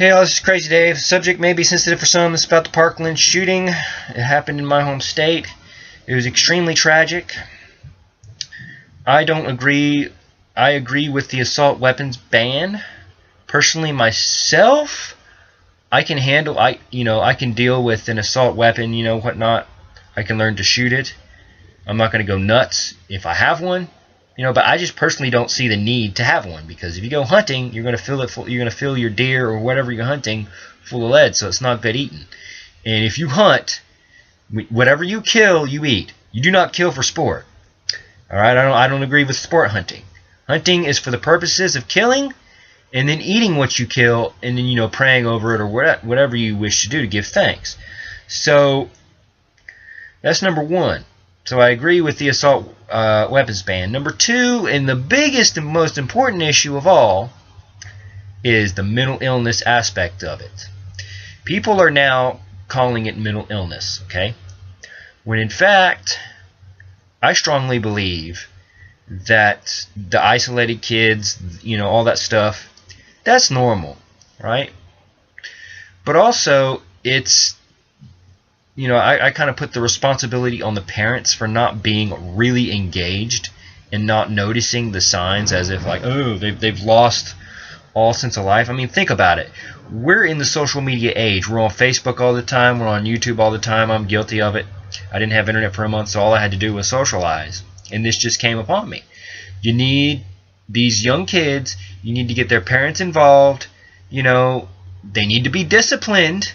Hey all, this is Crazy Dave. The subject may be sensitive for some. It's about the Parkland shooting. It happened in my home state. It was extremely tragic. I don't agree. I agree with the assault weapons ban. Personally, myself, I can handle. I can deal with an assault weapon. Whatnot. I can learn to shoot it. I'm not going to go nuts if I have one. But I just personally don't see the need to have one, because if you go hunting, you're going to fill it full, you're going to fill your deer or whatever you're hunting full of lead, so it's not good eating. And if you hunt, whatever you kill, you eat. You do not kill for sport. All right, I don't agree with sport hunting. Hunting is for the purposes of killing, and then eating what you kill, and then praying over it or whatever you wish to do to give thanks. So that's number one. So I agree with the assault weapons ban. Number two, and the biggest and most important issue of all, is the mental illness aspect of it. People are now calling it mental illness, okay? When in fact, I strongly believe that the isolated kids, all that stuff, that's normal, right? But also, it's I kind of put the responsibility on the parents for not being really engaged and not noticing the signs, as if like, oh, they've lost all sense of life. I mean, think about it. We're in the social media age. We're on Facebook all the time. We're on YouTube all the time. I'm guilty of it. I didn't have internet for a month, so all I had to do was socialize. And this just came upon me. You need these young kids. You need to get their parents involved. They need to be disciplined,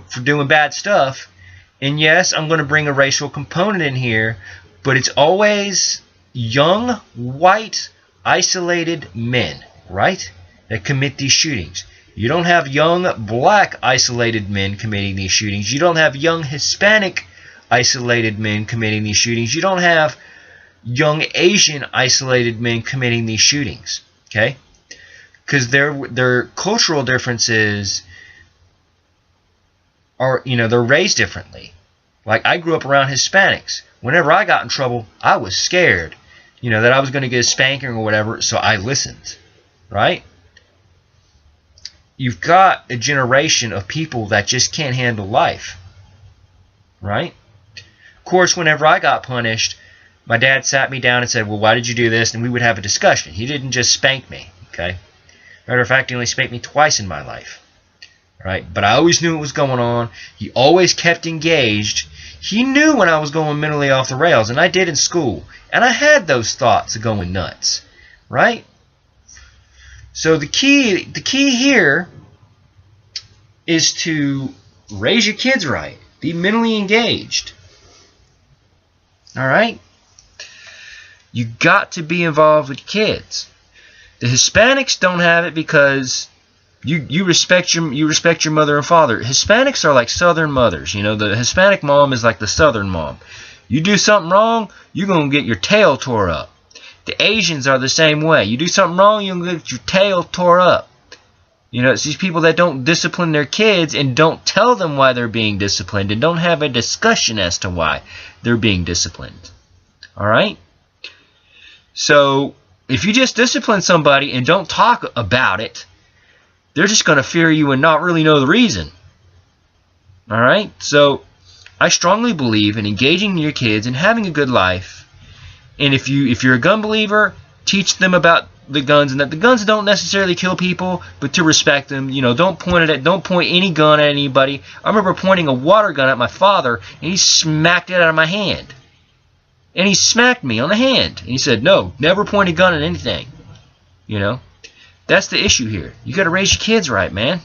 for doing bad stuff. And yes, I'm going to bring a racial component in here, but it's always young, white, isolated men, right, that commit these shootings. You don't have young, black, isolated men committing these shootings. You don't have young, Hispanic, isolated men committing these shootings. You don't have young, Asian, isolated men committing these shootings, okay? Because their cultural differences are, they're raised differently. Like, I grew up around Hispanics. Whenever I got in trouble, I was scared, that I was going to get a spanking or whatever, so I listened, right? You've got a generation of people that just can't handle life, right? Of course, whenever I got punished, my dad sat me down and said, well, why did you do this? And we would have a discussion. He didn't just spank me, okay? Matter of fact, he only spanked me twice in my life. Right? But I always knew what was going on. He always kept engaged. He knew when I was going mentally off the rails, and I did in school. And I had those thoughts of going nuts. Right? So the key here is to raise your kids right. Be mentally engaged. Alright? You got to be involved with kids. The Hispanics don't have it because you respect your mother and father. Hispanics are like Southern mothers. The Hispanic mom is like the Southern mom. You do something wrong, you're going to get your tail tore up. The Asians are the same way. You do something wrong, you're going to get your tail tore up. It's these people that don't discipline their kids and don't tell them why they're being disciplined and don't have a discussion as to why they're being disciplined. Alright? So, if you just discipline somebody and don't talk about it, they're just going to fear you and not really know the reason. Alright? So, I strongly believe in engaging your kids and having a good life. And if you're a gun believer, teach them about the guns, and that the guns don't necessarily kill people, but to respect them. Don't point any gun at anybody. I remember pointing a water gun at my father, and he smacked it out of my hand. And he smacked me on the hand. And he said, no, never point a gun at anything. That's the issue here. You got to raise your kids right, man.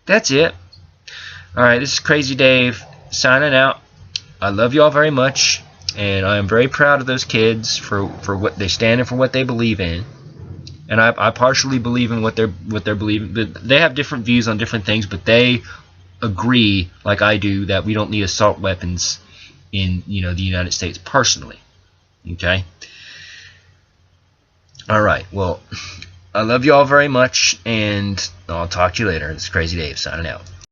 That's it. Alright, this is Crazy Dave signing out. I love you all very much, and I am very proud of those kids for what they stand and for what they believe in. And I partially believe in what they're believing. They have different views on different things, but they agree, like I do, that we don't need assault weapons in the United States personally. Okay? Alright, well, I love you all very much, and I'll talk to you later. This is Crazy Dave signing out.